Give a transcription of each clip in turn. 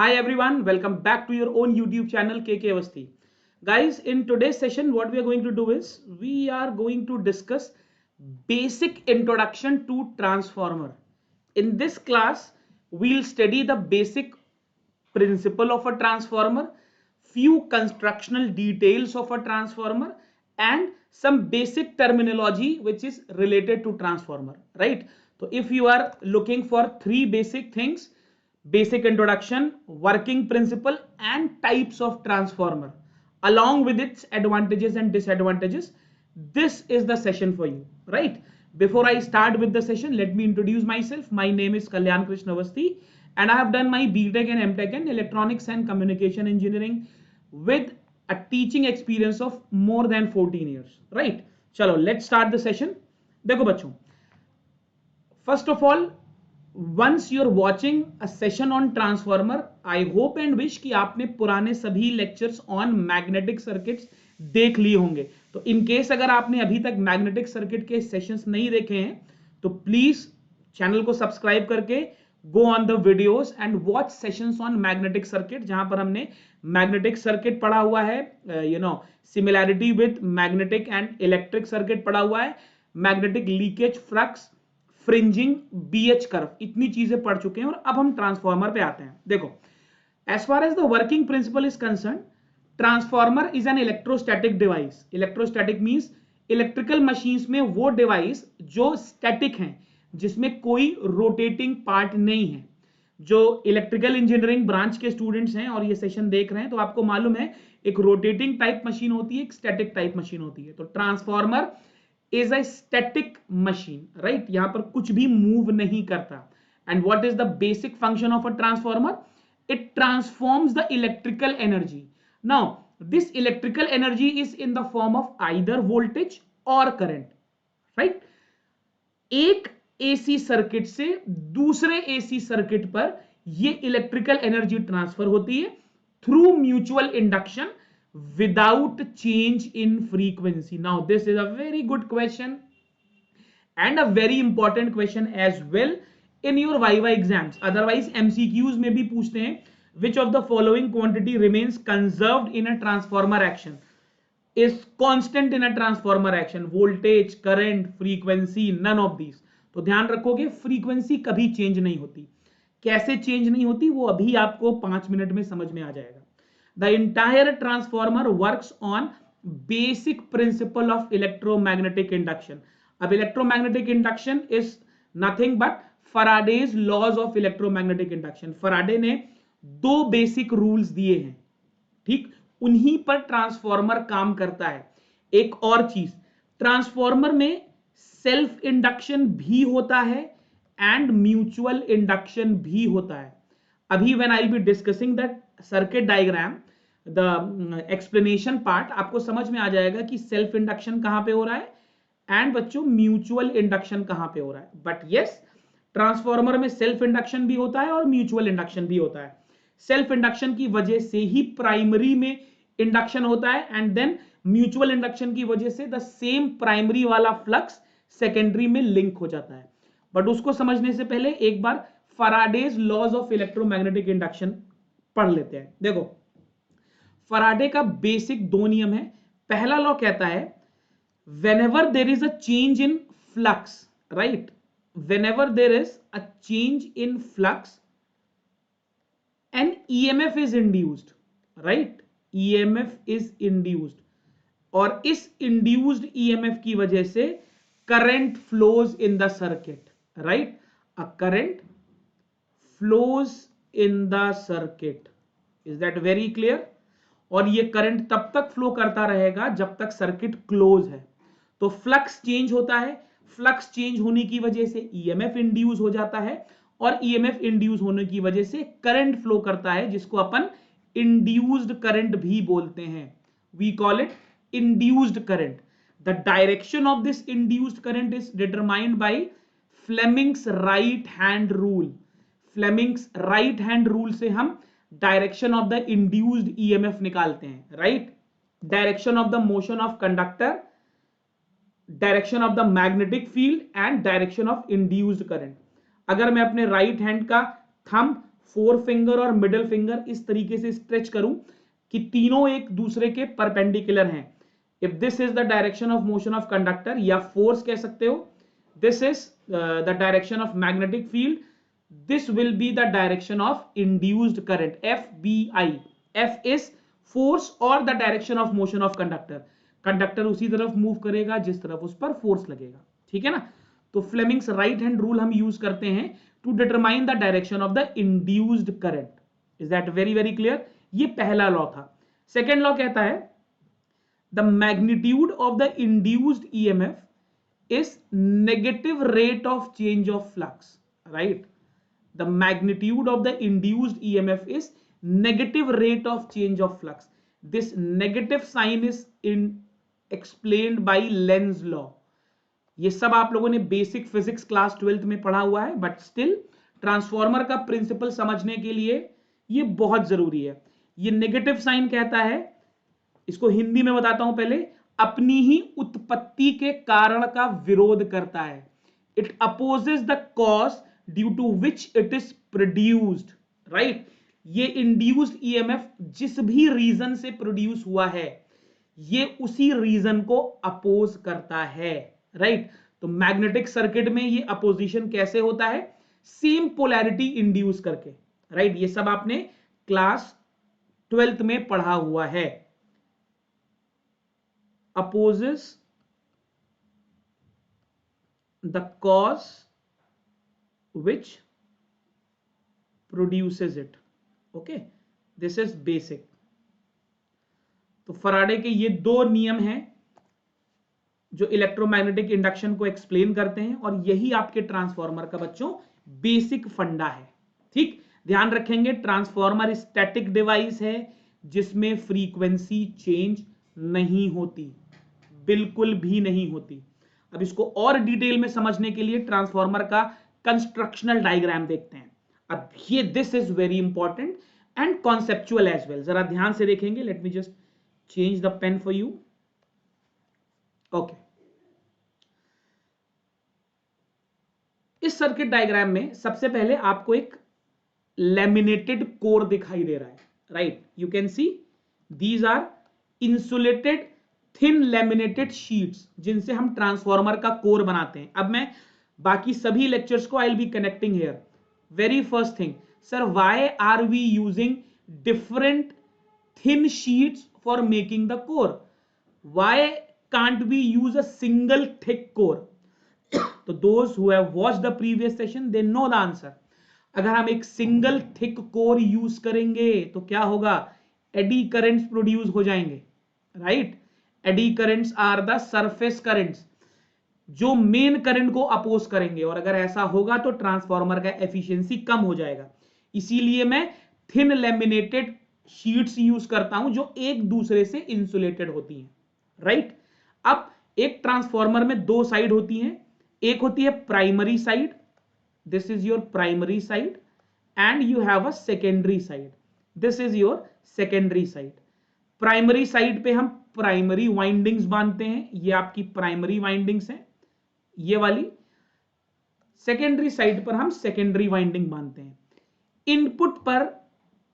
Hi everyone, welcome back to your own YouTube channel KK Avasthi. Guys, in today's session, what we are going to do is we are going to discuss basic introduction to transformer. In this class, we'll study the basic principle of a transformer, few constructional details of a transformer, and some basic terminology which is related to transformer, right? So if you are looking for three basic things, basic introduction, working principle, and types of transformer, along with its advantages and disadvantages, this is the session for you, right? Before I start with the session, let me introduce myself. My name is Kalyan Krishna Avasthi, and I have done my BTech and MTech in Electronics and Communication Engineering with a teaching experience of more than 14 years, right? Chalo, let's start the session. देखो बच्चों, first of all, once you're watching a session on transformer, I hope and wish कि आपने पुराने सभी lectures on magnetic circuits देख लिए होंगे. तो in case अगर आपने अभी तक magnetic circuit के sessions नहीं देखे हैं, तो please channel को subscribe करके go on the videos and watch sessions on magnetic circuit, जहां पर हमने magnetic circuit पढ़ा हुआ है, similarity with magnetic and electric circuit पढ़ा हुआ है, magnetic leakage flux, fringing, BH curve, इतनी चीजें पढ़ चुके हैं. और अब हम ट्रांसफॉर्मर पे आते हैं. देखो, as far as the working principle is concern, transformer is an electrostatic device. Electrostatic means electrical machines में वो डिवाइस जो स्टैटिक हैं, जिसमें कोई रोटेटिंग पार्ट नहीं है. जो इलेक्ट्रिकल इंजीनियरिंग ब्रांच के स्टूडेंट्स हैं और ये सेशन देख रहे हैं, तो आपको मालूम है एक रोटेटिंग टाइप मशीन होती है, एक स्टैटिक टाइप मशीन होती है. तो transformer is a static machine, right? यहाँ पर कुछ भी move नहीं करता. And what is the basic function of a transformer? It transforms the electrical energy. Now, this electrical energy is in the form of either voltage or current, right? एक AC circuit से दूसरे AC circuit पर ये electrical energy transfer होती है through mutual induction without change in frequency. Now this is a very good question and a very important question as well in your viva exams. Otherwise MCQs में भी पूछते हैं, which of the following quantity remains conserved in a transformer action, is constant in a transformer action? Voltage, current, frequency, none of these. तो ध्यान रखोगे, frequency कभी change नहीं होती. कैसे चेंज नहीं होती वो अभी आपको 5 मिनट में समझ में आ जाएगा. The entire transformer works on basic principle of electromagnetic induction. अब electromagnetic induction is nothing but Faraday's laws of electromagnetic induction. Faraday ने दो basic rules दिए हैं, ठीक, उन्हीं पर ट्रांसफॉर्मर काम करता है. एक और चीज, ट्रांसफॉर्मर में सेल्फ इंडक्शन भी होता है एंड म्यूचुअल इंडक्शन भी होता है. अभी when I will be discussing that circuit diagram, the explanation part, आपको समझ में आ जाएगा कि सेल्फ इंडक्शन कहां पे हो रहा है एंड बच्चों म्यूचुअल इंडक्शन कहां पे हो रहा है. बट यस, ट्रांसफॉर्मर में सेल्फ इंडक्शन भी होता है और म्यूचुअल इंडक्शन भी होता है. सेल्फ इंडक्शन की वजह से ही प्राइमरी में इंडक्शन होता है एंड देन म्यूचुअल इंडक्शन की वजह से द सेम प्राइमरी वाला फ्लक्स सेकेंडरी में लिंक हो जाता है. बट उसको समझने से पहले एक बार फराडेज लॉज ऑफ इलेक्ट्रोमैग्नेटिक इंडक्शन पढ़ लेते हैं. देखो, फराडे का बेसिक दो नियम है. पहला लॉ कहता है, whenever there is a change in flux, right? Whenever there is a change in flux, an EMF is induced, right? EMF is induced. और इस induced EMF की वजह से current flows in the circuit, right? A current flows in the circuit. Is that very clear? और ये current तब तक flow करता रहेगा जब तक सर्किट क्लोज है. तो फ्लक्स चेंज होता है, फ्लक्स चेंज होने की वजह से ईएमएफ इंड्यूस हो जाता है और ईएमएफ इंड्यूस होने की वजह से करंट फ्लो करता है, जिसको अपन इंड्यूस्ड करंट भी बोलते हैं. We call it induced current. The direction of this induced current is determined by Fleming's right hand rule. Fleming's right hand rule से हम direction of the induced EMF निकालते हैं, right? Direction of the motion of conductor, direction of the magnetic field and direction of induced current. अगर मैं अपने right hand का thumb four finger और middle finger इस तरीके से स्ट्रेच करूं कि तीनों एक दूसरे के परपेंडिकुलर हैं, if this is the direction of motion of conductor, या फोर्स कह सकते हो, this is the direction of magnetic field, this will be the direction of induced current, FBI. F is force और the direction of motion of conductor. Conductor उसी तरफ move करेगा जिस तरफ उस पर फोर्स लगेगा, ठीक है ना। तो फ्लेमिंग्स राइट हैंड रूल हम यूज करते हैं to determine the direction of the induced current. Is that very very clear? ये पहला लॉ था। सेकेंड लॉ कहता है the magnitude of the induced EMF is negative rate of change of flux, right? The magnitude of the induced EMF is negative rate of change of flux. This negative sign is explained by Lenz's law. ये सब आप लोगों ने basic physics class 12th में पढ़ा हुआ है, but still transformer का प्रिंसिपल समझने के लिए ये बहुत जरूरी है। ये नेगेटिव साइन कहता है, इसको हिंदी में बताता हूं पहले, अपनी ही उत्पत्ति के कारण का विरोध करता है। It opposes the cause due to which it is produced, right? ये इंड्यूस्ड ईएमएफ जिस भी रीजन से प्रोड्यूस हुआ है, ये उसी रीजन को अपोज करता है, राइट? तो मैग्नेटिक सर्किट में ये अपोजिशन कैसे होता है? सेम पोलैरिटी इंड्यूस करके, राइट? ये सब आपने क्लास 12th में पढ़ा हुआ है। Opposes the cause which produces it. Okay, this is basic. तो फराडे के ये दो नियम हैं जो इलेक्ट्रोमैग्नेटिक इंडक्शन को एक्सप्लेन करते हैं, और यही आपके ट्रांसफॉर्मर का बच्चों बेसिक फंडा है, ठीक? ध्यान रखेंगे, ट्रांसफॉर्मर स्टैटिक डिवाइस है जिसमें फ्रीक्वेंसी चेंज नहीं होती, बिल्कुल भी नहीं होती। अब इसको और डिटेल में समझने के लिए ट्रांसफॉर्मर का कंस्ट्रक्शनल डायग्राम देखते हैं। अब ये this is very important and conceptual as well, जरा ध्यान से देखेंगे। Let me just change the pen for you. Okay, इस सर्किट डायग्राम में सबसे पहले आपको एक लैमिनेटेड कोर दिखाई दे रहा है, right? You can see these are insulated thin laminated sheets जिनसे हम ट्रांसफॉर्मर का कोर बनाते हैं। अब मैं बाकी सभी लेक्चर्स को I will be connecting here. Very first thing, sir why are we using different thin sheets for making the core? Why can't we use a single thick core? तो those who have watched the previous session they know the answer. अगर हम एक single thick core use करेंगे तो क्या होगा? Eddy currents produce हो जाएंगे, right? Eddy currents are the surface currents जो मेन करंट को अपोज करेंगे, और अगर ऐसा होगा तो ट्रांसफॉर्मर का एफिशिएंसी कम हो जाएगा। इसीलिए मैं थिन लैमिनेटेड शीट्स यूज करता हूं जो एक दूसरे से इंसुलेटेड होती हैं, राइट? अब एक ट्रांसफॉर्मर में दो साइड होती हैं, एक होती है primary side, this is your primary side, and you have a secondary side, this is your secondary side. Primary side पे हम प्राइमरी वाइंडिंग्स बांधते हैं, ये आपकी प्राइमरी वाइंडिंग्स हैं ये वाली। सेकेंडरी साइड पर हम सेकेंडरी वाइंडिंग बांधते हैं। इनपुट पर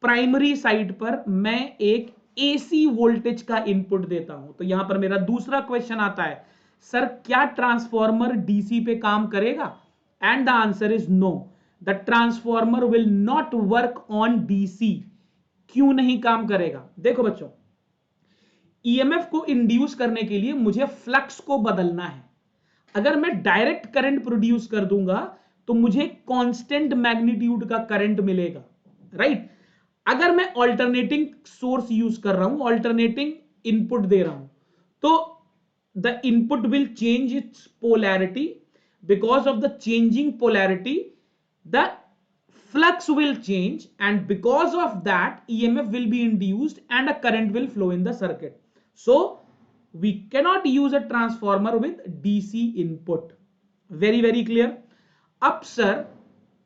प्राइमरी साइड पर मैं एक एसी वोल्टेज का इनपुट देता हूं। तो यहां पर मेरा दूसरा क्वेश्चन आता है, सर क्या ट्रांसफॉर्मर डीसी पे काम करेगा? And the answer is no, the transformer will not work on DC. क्यों नहीं काम करेगा? देखो बच्चों, ईएमएफ को इंड्यूस करने के लिए मुझे फ्लक्स को बदलना है। अगर मैं डायरेक्ट करंट प्रोड्यूस कर दूंगा तो मुझे कांस्टेंट मैग्नीट्यूड का करंट मिलेगा, राइट? अगर मैं ऑल्टरनेटिंग सोर्स यूज कर रहा हूं, ऑल्टरनेटिंग इनपुट दे रहा हूं, तो the input will change it's polarity. Because of the changing polarity the flux will change, and because of that EMF will be induced and a current will flow in the circuit. So we cannot use a transformer with DC input. Very very clear. अब sir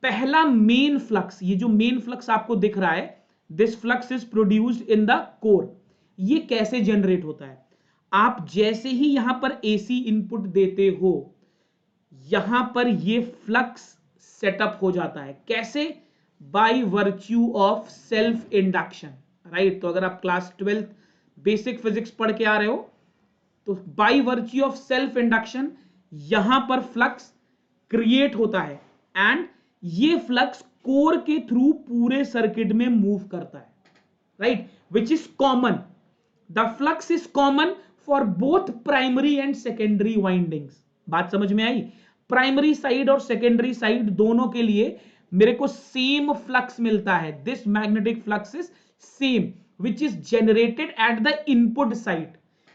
पहला main flux, ये जो main flux आपको दिख रहा है, this flux is produced in the core, ये कैसे जनरेट होता है? आप जैसे ही यहां पर AC इनपुट देते हो, यहां पर ये फ्लक्स सेटअप हो जाता है। कैसे? By virtue of self induction, right. तो अगर आप क्लास 12 बेसिक फिजिक्स पढ़ के आ रहे हो तो by virtue of self induction यहां पर फ्लक्स क्रिएट होता है एंड ये फ्लक्स कोर के थ्रू पूरे सर्किट में मूव करता है, right, which is common. The flux is common for both primary and secondary windings. बात समझ में आई? प्राइमरी साइड और सेकेंडरी साइड दोनों के लिए मेरे को सेम फ्लक्स मिलता है। This magnetic flux is same which is generated at the input side.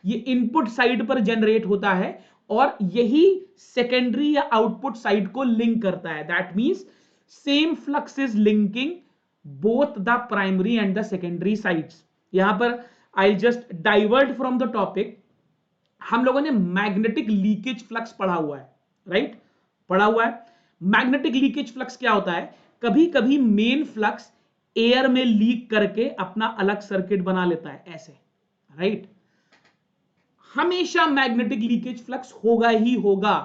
ये इनपुट साइड पर जनरेट होता है और यही सेकेंडरी या आउटपुट साइड को लिंक करता है। That means same flux is linking both the primary and the secondary sides. यहां पर I just divert from the topic. हम लोगों ने मैग्नेटिक लीकेज फ्लक्स पढ़ा हुआ है, राइट, पढ़ा हुआ है। मैग्नेटिक लीकेज फ्लक्स क्या होता है? कभी कभी मेन फ्लक्स एयर में लीक करके अपना अलग सर्किट बना लेता है, ऐसे, राइट। हमेशा मैग्नेटिक लीकेज फ्लक्स होगा ही होगा।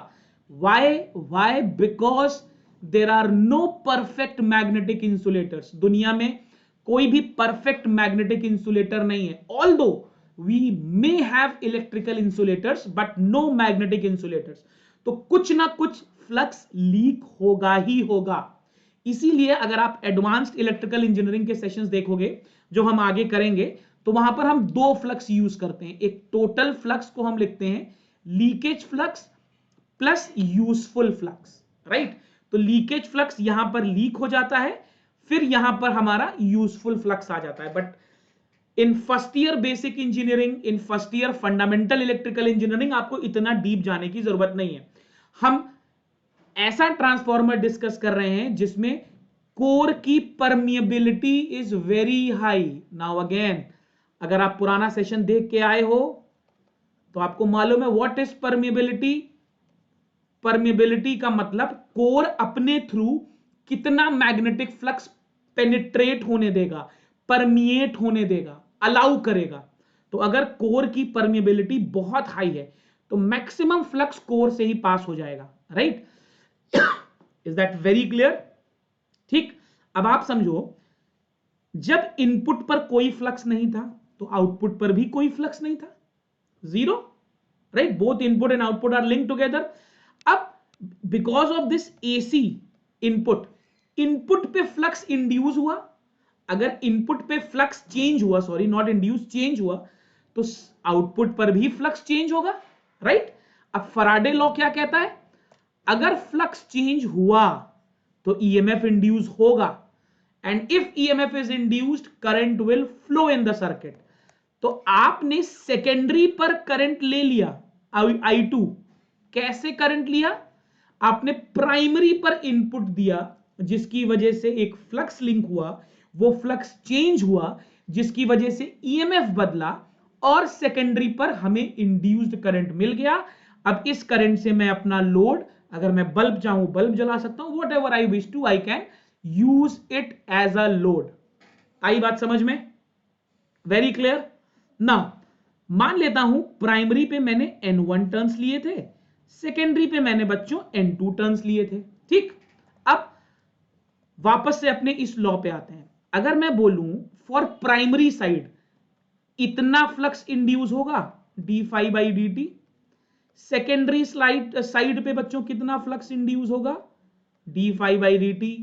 Why? Because there are no perfect magnetic insulators. दुनिया में कोई भी परफेक्ट मैग्नेटिक इंसुलेटर नहीं है। Although we may have electrical insulators but no magnetic insulators. तो कुछ ना कुछ फ्लक्स लीक होगा ही होगा। इसीलिए अगर आप एडवांस्ड इलेक्ट्रिकल इंजीनियरिंग के सेशंस देखोगे जो हम आगे करेंगे तो वहां पर हम दो फ्लक्स यूज करते हैं। एक टोटल फ्लक्स को हम लिखते हैं leakage flux plus useful flux, right. तो लीकेज फ्लक्स यहां पर लीक हो जाता है, फिर यहां पर हमारा यूजफुल फ्लक्स आ जाता है। But in first year basic engineering, in first year fundamental electrical engineering आपको इतना डीप जाने की जरूरत नहीं है। हम ऐसा ट्रांसफॉर्मर डिस्कस कर रहे हैं जिसमें कोर की permeability is very high. Now again, अगर आप पुराना सेशन देख के आए हो तो आपको मालूम है व्हाट इज परमिएबिलिटी। परमिएबिलिटी का मतलब कोर अपने थ्रू कितना मैग्नेटिक फ्लक्स पेनिट्रेट होने देगा, परमिएट होने देगा, अलाउ करेगा। तो अगर कोर की परमिएबिलिटी बहुत हाई है तो मैक्सिमम फ्लक्स कोर से ही पास हो जाएगा, right. Is that very clear? ठीक। अब आप समझो, जब इनपुट पर कोई फ्लक्स नहीं था तो आउटपुट पर भी कोई फ्लक्स नहीं था, zero, right. Both input and output are link together. अब because of this AC input, input पे फ्लक्स इंड्यूस हुआ। अगर इनपुट पे फ्लक्स चेंज हुआ, सॉरी नॉट इंड्यूस, चेंज हुआ, तो आउटपुट पर भी फ्लक्स चेंज होगा, राइट। अब फराडे लॉ क्या कहता है? अगर फ्लक्स चेंज हुआ तो ईएमएफ इंड्यूस होगा and if EMF is induced current will flow in the circuit. तो आपने सेकेंडरी पर करंट ले लिया I2। कैसे करंट लिया? आपने प्राइमरी पर इनपुट दिया जिसकी वजह से एक फ्लक्स लिंक हुआ, वो फ्लक्स चेंज हुआ जिसकी वजह से ईएमएफ बदला और सेकेंडरी पर हमें इंड्यूस्ड करंट मिल गया। अब इस करंट से मैं अपना लोड, अगर मैं बल्ब चाहूं बल्ब जला सकता हूं, whatever I wish to I can use it as a load. आई बात समझ में? Very clear. नाउ मान लेता हूं प्राइमरी पे मैंने N1 टर्न्स लिए थे, सेकेंडरी पे मैंने बच्चों N2 टर्न्स लिए थे, ठीक। अब वापस से अपने इस लॉ पे आते हैं। अगर मैं बोलूं फॉर प्राइमरी साइड इतना फ्लक्स इंड्यूस होगा d∅dt, सेकेंडरी साइड पे बच्चों कितना फ्लक्स इंड्यूस होगा d∅dt।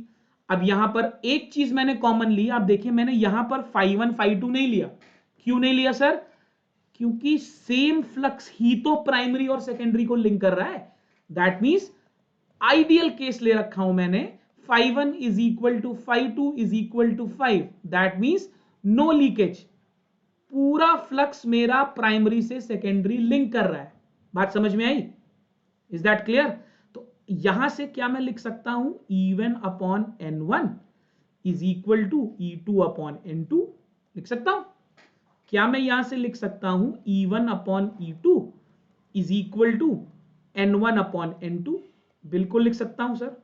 अब यहां पर एक चीज मैंने कॉमन ली, आप देखिए मैंने यहां पर φ1 φ2 नहीं लिया। क्यों नहीं लिया सर? क्योंकि सेम फ्लक्स ही तो प्राइमरी और सेकेंडरी को लिंक कर रहा है। दैट मींस आइडियल केस ले रखा हूं मैंने, φ1 is equal to φ2 is equal to 5। That means no leakage, पूरा फ्लक्स मेरा प्राइमरी से सेकेंडरी लिंक कर रहा है। बात समझ में आई? Is that clear? तो यहां से क्या मैं लिख सकता हूं, E1 upon N1 is equal to E2 upon N2 लिख सकता हूं। क्या मैं यहां से लिख सकता हूं E1 upon E2 is equal to N1 upon N2? बिल्कुल लिख सकता हूं sir.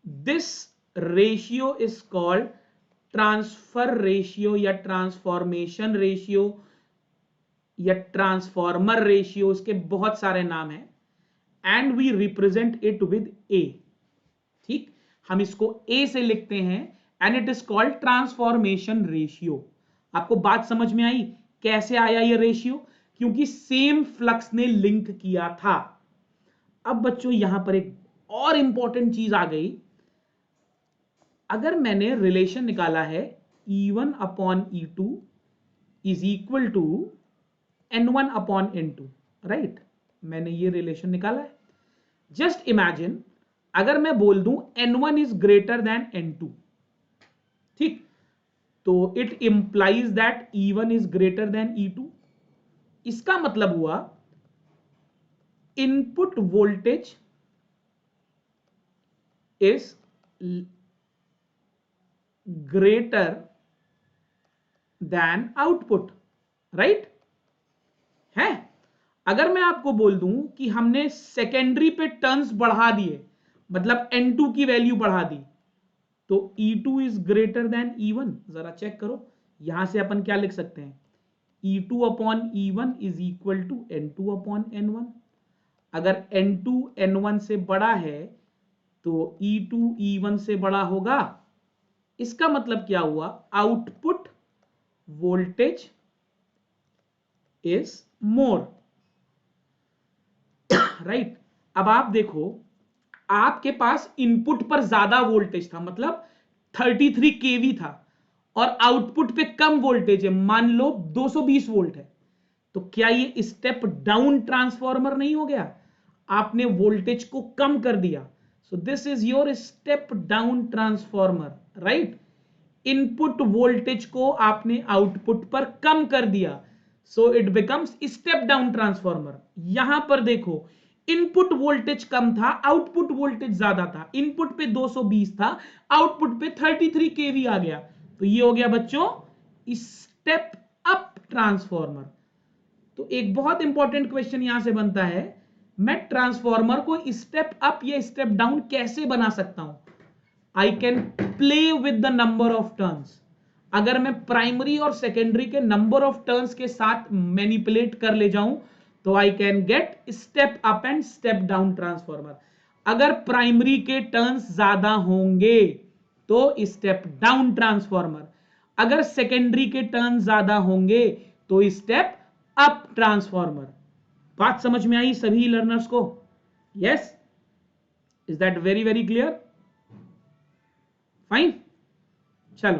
This ratio is called transfer ratio या ट्रांसफॉर्मेशन रेशियो या ट्रांसफॉर्मर रेशियो, इसके बहुत सारे नाम हैं, and we represent it with A. ठीक, हम इसको A से लिखते हैं and it is called transformation ratio. आपको बात समझ में आई कैसे आया ये रेशियो? क्योंकि सेम फ्लक्स ने लिंक किया था। अब बच्चों यहां पर एक और इंपॉर्टेंट चीज आ गई। अगर मैंने रिलेशन निकाला है E1 upon E2 is equal to N1 upon N2, right? मैंने ये रिलेशन निकाला है। जस्ट इमेजिन अगर मैं बोल दूं N1 is greater than N2, ठीक, तो it implies that E1 is greater than E2। इसका मतलब हुआ input voltage is greater than output, right है? अगर मैं आपको बोल दूं कि हमने सेकेंडरी पे टर्न्स बढ़ा दिए, मतलब N2 की वैल्यू बढ़ा दी, तो E2 is greater than E1। जरा चेक करो, यहां से अपन क्या लिख सकते हैं? E2 upon E1 is equal to N2 upon N1। अगर N2 N1 से बड़ा है तो E2 E1 से बड़ा होगा। इसका मतलब क्या हुआ? Output voltage is more, right? अब आप देखो, आपके पास इनपुट पर ज्यादा वोल्टेज था, मतलब 33 केवी था, और आउटपुट पे कम वोल्टेज है, मान लो 220 वोल्ट है, तो क्या ये स्टेप डाउन ट्रांसफॉर्मर नहीं हो गया? आपने वोल्टेज को कम कर दिया। So this is your step down transformer, right? Input voltage को आपने आउटपुट पर कम कर दिया, so it becomes step down transformer. यहां पर देखो, इनपुट वोल्टेज कम था, आउटपुट वोल्टेज ज्यादा था। इनपुट पे 220 था, आउटपुट पे 33 केवी आ गया, तो ये हो गया बच्चों स्टेप अप ट्रांसफॉर्मर। तो एक बहुत इंपॉर्टेंट क्वेश्चन यहां से बनता है, मैं ट्रांसफॉर्मर को स्टेप अप या स्टेप डाउन कैसे बना सकता हूं? I can play with the number of turns. अगर मैं प्राइमरी और सेकेंडरी के नंबर ऑफ टर्न्स के साथ मैनिपुलेट कर ले जाऊं तो I can get step up and step down transformer. अगर प्राइमरी के टर्न्स ज्यादा होंगे तो स्टेप डाउन ट्रांसफॉर्मर, अगर सेकेंडरी के टर्न ज्यादा होंगे तो स्टेप अप ट्रांसफॉर्मर। बात समझ में आई सभी लर्नर्स को? Yes? Is that very very clear? Fine. चलो,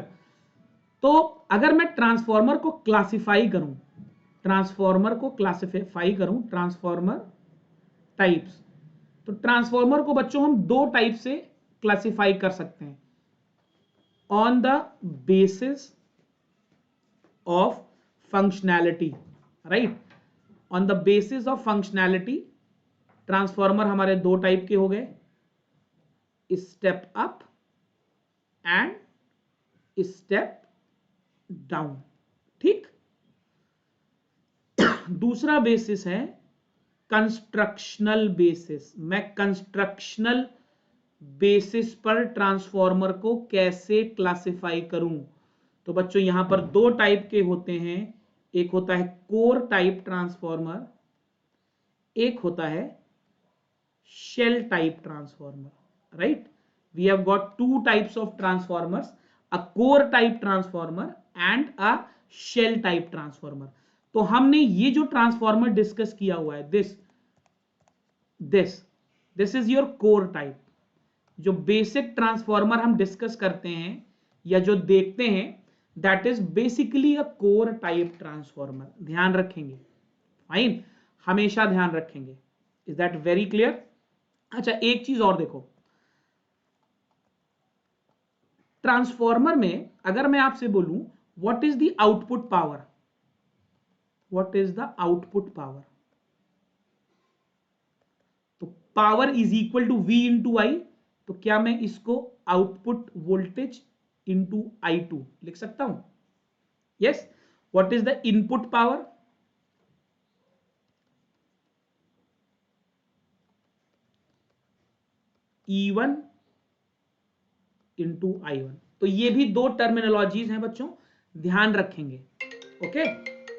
तो अगर मैं ट्रांसफॉर्मर को क्लासिफाई करूं, ट्रांसफॉर्मर टाइप्स, तो ट्रांसफॉर्मर को बच्चों हम दो टाइप से क्लासिफाई कर सकते हैं। On the basis of functionality, right? On the basis of functionality transformer हमारे दो टाइप के हो गए, step up and step down, ठीक? दूसरा बेसिस है कंस्ट्रक्शनल बेसिस। मैं कंस्ट्रक्शनल बेसिस पर ट्रांसफॉर्मर को कैसे क्लासिफाई करूं? तो बच्चों यहां पर दो टाइप के होते हैं, एक होता है कोर टाइप ट्रांसफॉर्मर, एक होता है shell type transformer, right? We have got two types of transformers, a core type transformer and a shell type transformer. तो हमने ये जो ट्रांसफॉर्मर डिस्कस किया हुआ है, this is your core type. जो बेसिक ट्रांसफॉर्मर हम डिस्कस करते हैं या जो देखते हैं, that is basically a core type transformer. ध्यान रखेंगे, फाइन, हमेशा ध्यान रखेंगे। Is that very clear? अच्छा, एक चीज और देखो, ट्रांसफॉर्मर में अगर मैं आपसे बोलूं what is the output power, what is the output power, तो power is equal to V into I, तो क्या मैं इसको आउटपुट वोल्टेज इंटू I2 लिख सकता हूं? Yes. What is the input power? E1 into I1। तो ये भी दो टर्मिनोलॉजीज हैं बच्चों, ध्यान रखेंगे। Okay,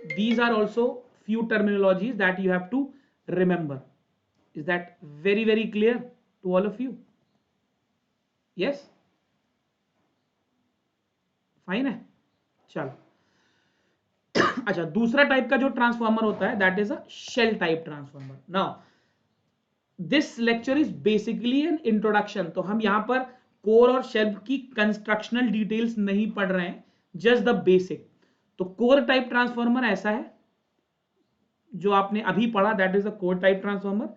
these are also few terminologies that you have to remember. Is that very very clear to all of you? Yes, fine है, चलो। अच्छा, दूसरा टाइप का जो ट्रांसफॉर्मर होता है that is a shell type transformer. Now this lecture is basically an introduction, तो हम यहां पर कोर और शेल की कंस्ट्रक्शनल डिटेल्स नहीं पढ़ रहे हैं, जस्ट द बेसिक। तो कोर टाइप ट्रांसफॉर्मर ऐसा है जो आपने अभी पढ़ा, that is a core type transformer.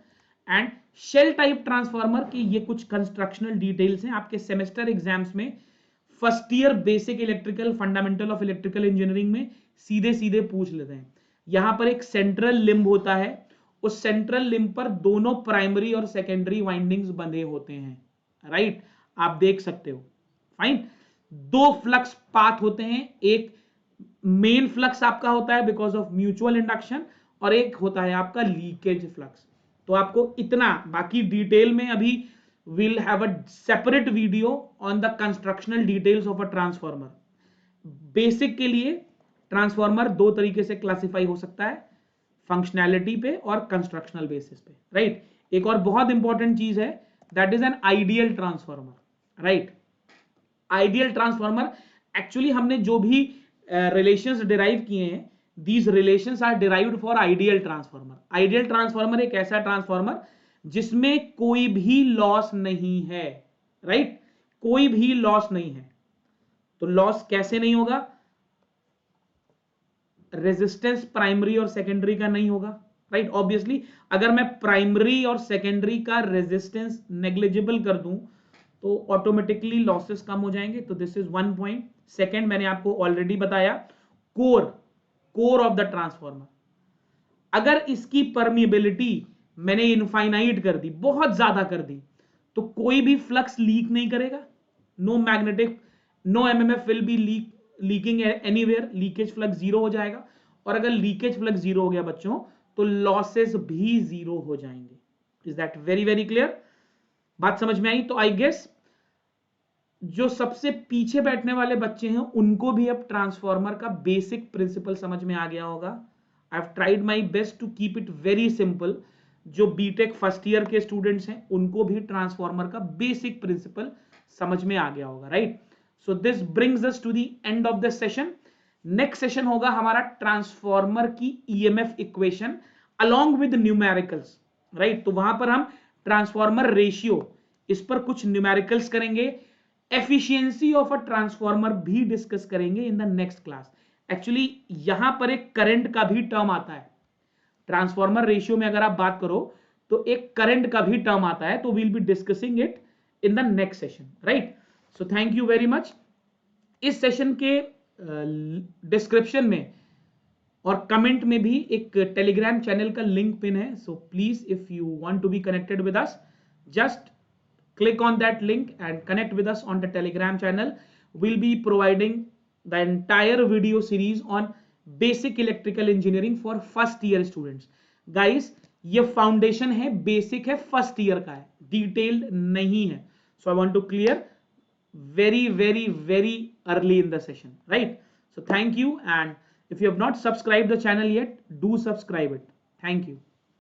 And shell type transformer की ये कुछ कंस्ट्रक्शनल डिटेल्स हैं, आपके सेमेस्टर एग्जाम्स में first year basic electrical fundamental of electrical engineering में सीधे सीधे पूछ लेते हैं। यहां पर एक सेंट्रल लिम्ब होता है, उस सेंट्रल लिम्ब पर दोनों प्राइमरी और सेकेंडरी वाइंडिंग्स बंधे होते हैं, राइट, आप देख सकते हो, फाइन। दो फ्लक्स पाथ होते हैं, एक मेन फ्लक्स आपका होता है बिकॉज ऑफ म्यूचुअल इंडक्शन, और एक होता है आपका लीकेज फ्लक्स। तो आपको इतना, बाकी डिटेल में अभी we'll have a separate video on the constructional details of a transformer. Basic के लिए ट्रांसफॉर्मर दो तरीके से क्लासिफाई हो सकता है, फंक्शनैलिटी पे और कंस्ट्रक्शनल बेसिस पे, राइट। एक और बहुत इंपॉर्टेंट चीज है, that is an ideal transformer, right. Ideal transformer, actually हमने जो भी रिलेशंस डिराइव किए हैं, these relations are derived for ideal transformer. Ideal transformer एक ऐसा ट्रांसफॉर्मर जिसमें कोई भी लॉस नहीं है, राइट, कोई भी लॉस नहीं है। तो लॉस कैसे नहीं होगा? रेजिस्टेंस प्राइमरी और सेकेंडरी का नहीं होगा, राइट। ऑब्वियसली अगर मैं प्राइमरी और सेकेंडरी का रेजिस्टेंस नेग्लिजिबल कर दूं तो ऑटोमेटिकली लॉसेस कम हो जाएंगे। तो this is one point. Second, मैंने आपको ऑलरेडी बताया, कोर ऑफ द ट्रांसफॉर्मर, अगर इसकी परमिएबिलिटी मैंने इनफाइनाइट कर दी, बहुत ज्यादा कर दी, तो कोई भी फ्लक्स लीक नहीं करेगा, no magnetic, no MMF will be leaking anywhere, leakage flux zero हो जाएगा। और अगर लीकेज फ्लक्स जीरो हो गया बच्चों, तो लॉसेस भी जीरो हो जाएंगे। Is that very very clear? बात समझ में आई? तो आई गेस जो सबसे पीछे बैठने वाले बच्चे हैं उनको भी अब ट्रांसफॉर्मर का बेसिक प्रिंसिपल समझ में आ गया होगा। I have tried my best to keep it very simple. जो बीटेक फर्स्ट ईयर के स्टूडेंट्स हैं उनको भी ट्रांसफॉर्मर का बेसिक प्रिंसिपल समझ में आ गया होगा, right. So this brings us to the end of this session. Next session होगा हमारा ट्रांसफॉर्मर की EMF equation along with numericals, right. तो वहां पर हम ट्रांसफॉर्मर रेशियो, इस पर कुछ न्यूमेरिकल्स करेंगे, एफिशिएंसी ऑफ अ ट्रांसफॉर्मर भी डिस्कस करेंगे इन द नेक्स्ट क्लास। एक्चुअली यहां पर एक करंट का भी टर्म आता है ट्रांसफॉर्मर रेशियो में, अगर आप बात करो तो एक करंट का भी टर्म आता है, तो we'll be discussing it in the next session, right. So thank you very much. इस सेशन के डिस्क्रिप्शन में और कमेंट में भी एक टेलीग्राम चैनल का लिंक पिन है, so please if you want to be connected with us, just click on that link and connect with us on the Telegram channel. We'll be providing the entire video series on basic electrical engineering for first year students. Guys, ये foundation है, basic है, first year का है, detailed नहीं है। So I want to clear very very very early in the session, right? So thank you, and if you have not subscribed the channel yet, do subscribe it. Thank you.